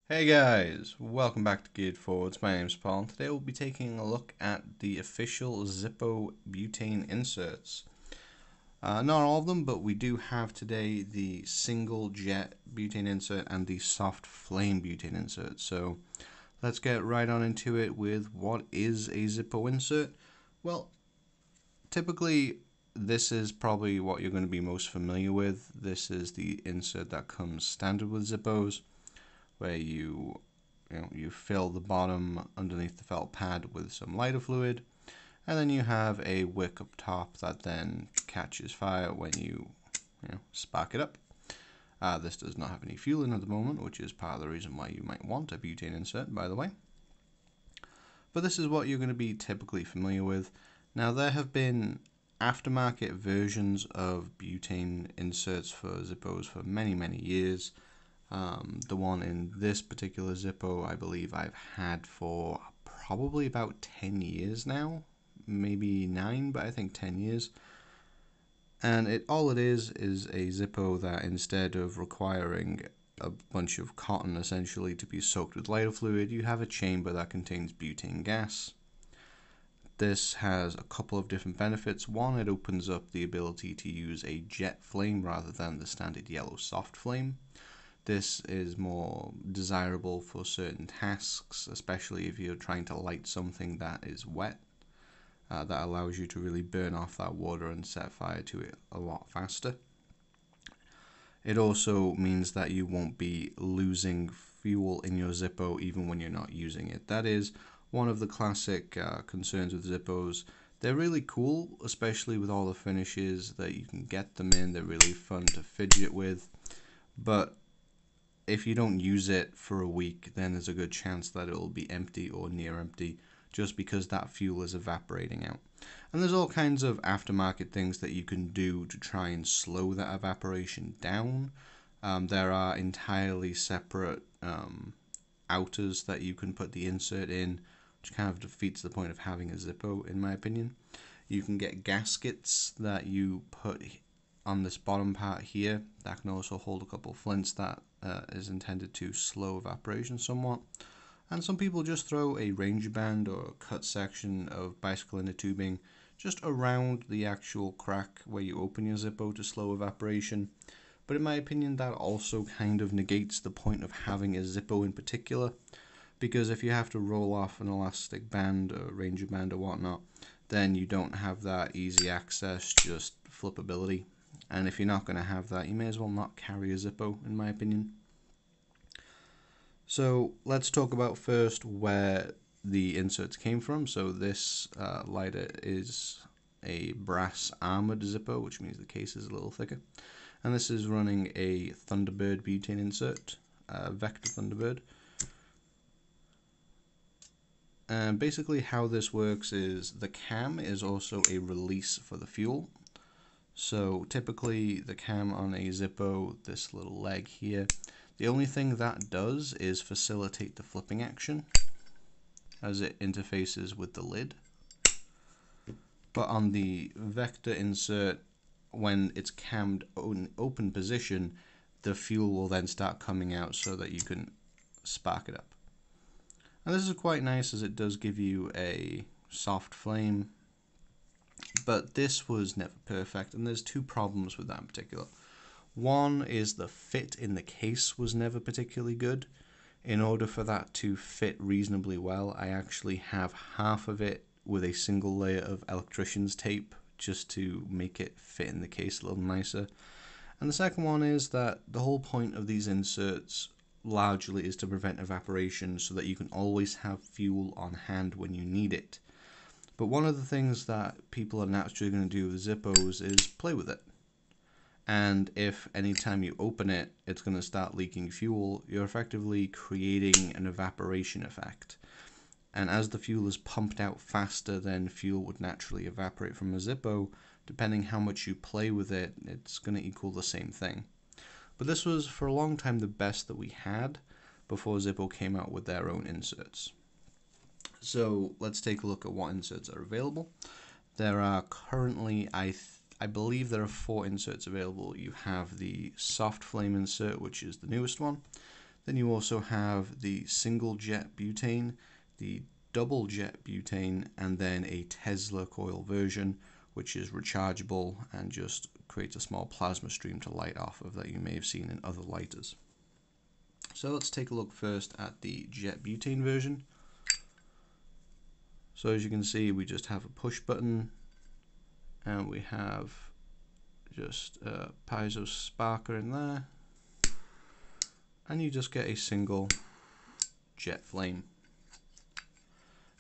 Hey guys, welcome back to Geared Forwards. My name's Paul, and today we'll be taking a look at the official Zippo butane inserts. Not all of them, but we do have today the single jet butane insert and the soft flame butane insert. So let's get right on into it with what is a Zippo insert. Well, typically this is probably what you're going to be most familiar with. This is the insert that comes standard with Zippos, where you fill the bottom underneath the felt pad with some lighter fluid, and then you have a wick up top that then catches fire when you spark it up. This does not have any fuel in at the moment, which is part of the reason why you might want a butane insert, by the way. But this is what you're going to be typically familiar with. Now, there have been aftermarket versions of butane inserts for Zippos for many years. The one in this particular Zippo, I believe I've had for probably about 10 years now. Maybe 9, but I think 10 years. And all it is a Zippo that, instead of requiring a bunch of cotton essentially to be soaked with lighter fluid, you have a chamber that contains butane gas. This has a couple of different benefits. One, it opens up the ability to use a jet flame rather than the standard yellow soft flame. This is more desirable for certain tasks, especially if you're trying to light something that is wet. That allows you to really burn off that water and set fire to it a lot faster. It also means that you won't be losing fuel in your Zippo even when you're not using it. That is one of the classic concerns with Zippos. They're really cool, especially with all the finishes that you can get them in. They're really fun to fidget with. But if you don't use it for a week, then there's a good chance that it'll be empty or near empty, just because that fuel is evaporating out. And there's all kinds of aftermarket things that you can do to try and slow that evaporation down. There are entirely separate outers that you can put the insert in, which kind of defeats the point of having a Zippo, in my opinion. You can get gaskets that you put on this bottom part here that can also hold a couple of flints that is intended to slow evaporation somewhat. And some people just throw a ranger band or a cut section of bicycle inner tubing just around the actual crack where you open your Zippo to slow evaporation. But in my opinion, that also kind of negates the point of having a Zippo in particular, because if you have to roll off an elastic band or ranger band or whatnot, then you don't have that easy access, just flippability. And if you're not going to have that, you may as well not carry a Zippo, in my opinion. So let's talk about first where the inserts came from. So this lighter is a brass armored Zippo, which means the case is a little thicker. And this is running a Thunderbird butane insert, Vector Thunderbird. And basically how this works is the cam is also a release for the fuel. So typically the cam on a Zippo, this little leg here, the only thing that does is facilitate the flipping action as it interfaces with the lid. But on the Vector insert, when it's cammed in open position, the fuel will then start coming out so that you can spark it up. And this is quite nice, as it does give you a soft flame. But this was never perfect, and there's two problems with that in particular. One is the fit in the case was never particularly good. In order for that to fit reasonably well, I actually have half of it with a single layer of electrician's tape just to make it fit in the case a little nicer. And the second one is that the whole point of these inserts largely is to prevent evaporation so that you can always have fuel on hand when you need it. But one of the things that people are naturally going to do with Zippos is play with it. And if anytime you open it, it's going to start leaking fuel, you're effectively creating an evaporation effect. And as the fuel is pumped out faster than fuel would naturally evaporate from a Zippo, depending how much you play with it, it's going to equal the same thing. But this was for a long time the best that we had before Zippo came out with their own inserts. So let's take a look at what inserts are available. There are currently, I believe there are 4 inserts available. You have the soft flame insert, which is the newest one. Then you also have the single jet butane, the double jet butane, and then a Tesla coil version, which is rechargeable and just creates a small plasma stream to light off of that you may have seen in other lighters. So let's take a look first at the jet butane version. So as you can see, we just have a push button, and we have just a piezo sparker in there, and you just get a single jet flame.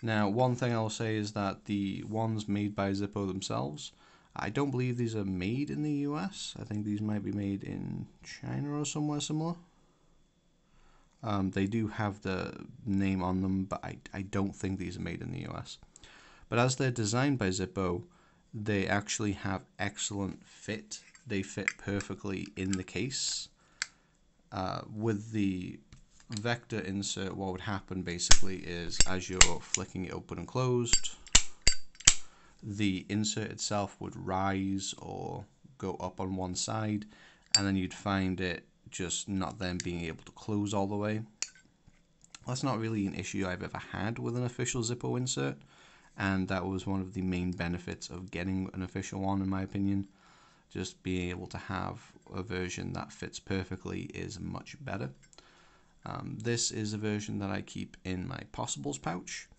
Now, one thing I'll say is that the ones made by Zippo themselves, I don't believe these are made in the US. I think these might be made in China or somewhere similar. They do have the name on them, but I don't think these are made in the US. But as they're designed by Zippo, they actually have excellent fit. They fit perfectly in the case. With the vector insert, what would happen basically is as you're flicking it open and closed, the insert itself would rise or go up on one side, and then you'd find it just not then being able to close all the way. That's not really an issue I've ever had with an official Zippo insert, and that was one of the main benefits of getting an official one, in my opinion. Just being able to have a version that fits perfectly is much better. This is a version that I keep in my possibles pouch.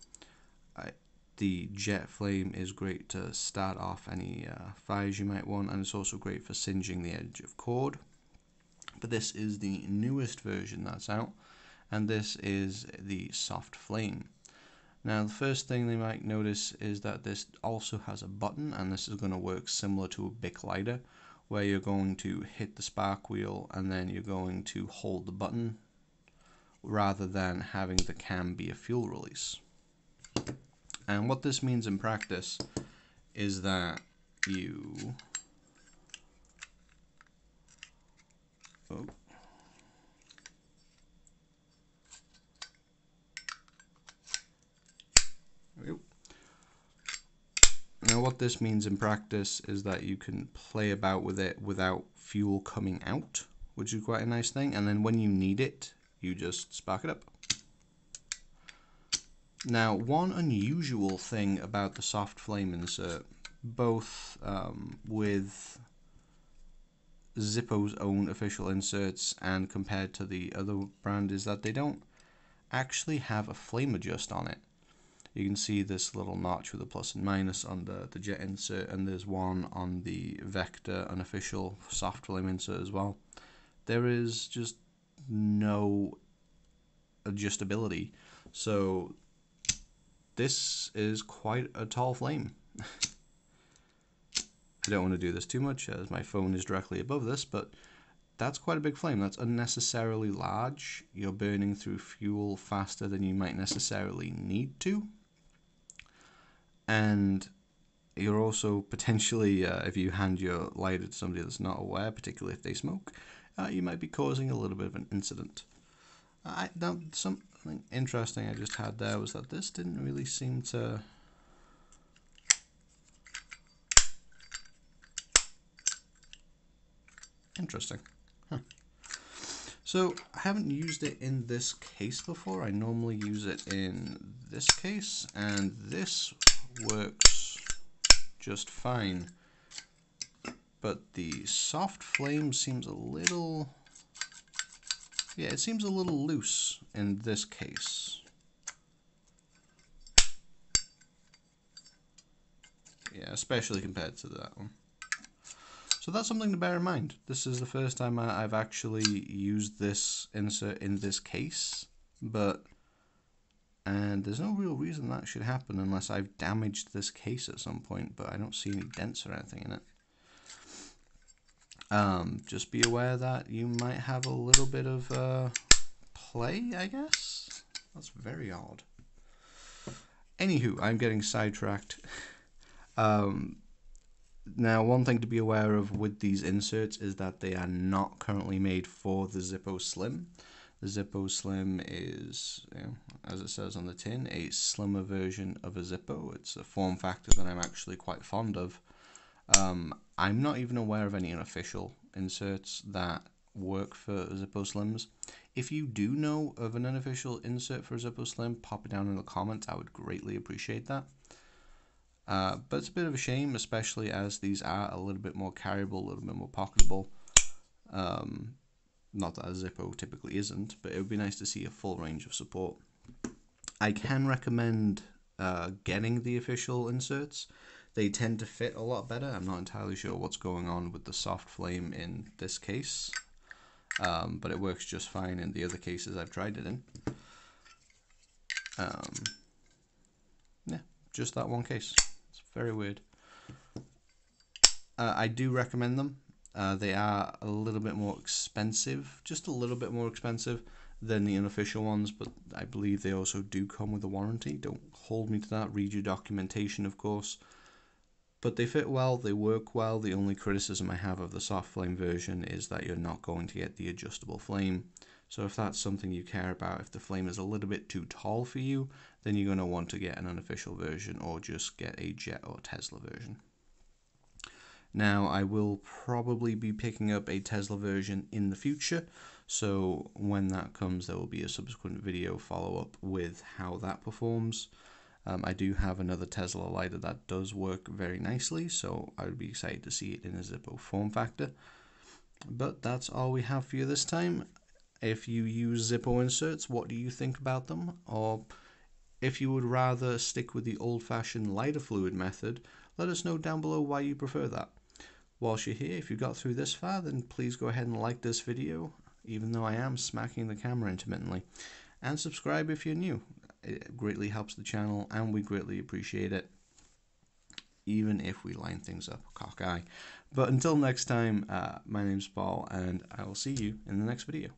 The jet flame is great to start off any fires you might want, and it's also great for singeing the edge of cord. But this is the newest version that's out, and this is the soft flame. Now, the first thing they might notice is that this also has a button, and this is going to work similar to a Bic lighter, where you're going to hit the spark wheel and then you're going to hold the button rather than having the cam be a fuel release. And what this means in practice is that you Now what this means in practice is that you can play about with it without fuel coming out, which is quite a nice thing, and then when you need it, you just spark it up. Now, one unusual thing about the soft flame insert, both with Zippo's own official inserts and compared to the other brand, is that they don't actually have a flame adjust on it. You can see this little notch with a plus and minus on the jet insert, and there's one on the Vector unofficial soft flame insert as well. There is just no adjustability, so this is quite a tall flame. I don't want to do this too much as my phone is directly above this, but that's quite a big flame. That's unnecessarily large. You're burning through fuel faster than you might necessarily need to. And you're also potentially, if you hand your lighter to somebody that's not aware, particularly if they smoke, you might be causing a little bit of an incident. Something interesting I just had there was that this didn't really seem to... Interesting. Huh. So, I haven't used it in this case before. I normally use it in this case, and this works just fine. But the soft flame seems a little... Yeah, it seems a little loose in this case. Yeah, especially compared to that one. So that's something to bear in mind. This is the first time I've actually used this insert in this case, and there's no real reason that should happen unless I've damaged this case at some point, but I don't see any dents or anything in it. Just be aware that you might have a little bit of play, I guess. That's very odd. Anywho, I'm getting sidetracked. Now, one thing to be aware of with these inserts is that they are not currently made for the Zippo Slim. The Zippo Slim is, as it says on the tin, a slimmer version of a Zippo. It's a form factor that I'm actually quite fond of. I'm not even aware of any unofficial inserts that work for Zippo Slims. If you do know of an unofficial insert for Zippo Slim, pop it down in the comments. I would greatly appreciate that. But it's a bit of a shame, especially as these are a little bit more carryable, a little bit more pocketable. Not that a Zippo typically isn't, but it would be nice to see a full range of support. I can recommend getting the official inserts. They tend to fit a lot better. I'm not entirely sure what's going on with the soft flame in this case, but it works just fine in the other cases I've tried it in. Yeah, just that one case. It's very weird. I do recommend them. They are a little bit more expensive, just a little bit more expensive than the unofficial ones, but I believe they also do come with a warranty. Don't hold me to that. Read your documentation, of course. But they fit well, they work well. The only criticism I have of the soft flame version is that you're not going to get the adjustable flame. So if that's something you care about, if the flame is a little bit too tall for you, then you're going to want to get an unofficial version or just get a Jet or Tesla version. Now, I will probably be picking up a Tesla version in the future, so when that comes, there will be a subsequent video follow-up with how that performs. I do have another Tesla lighter that does work very nicely, so I would be excited to see it in a Zippo form factor. But that's all we have for you this time. If you use Zippo inserts, what do you think about them? Or if you would rather stick with the old-fashioned lighter fluid method, let us know down below why you prefer that. Whilst you're here, if you got through this far, then please go ahead and like this video, even though I am smacking the camera intermittently. And subscribe if you're new. It greatly helps the channel, and we greatly appreciate it, even if we line things up cockeye. But until next time, my name's Paul, and I will see you in the next video.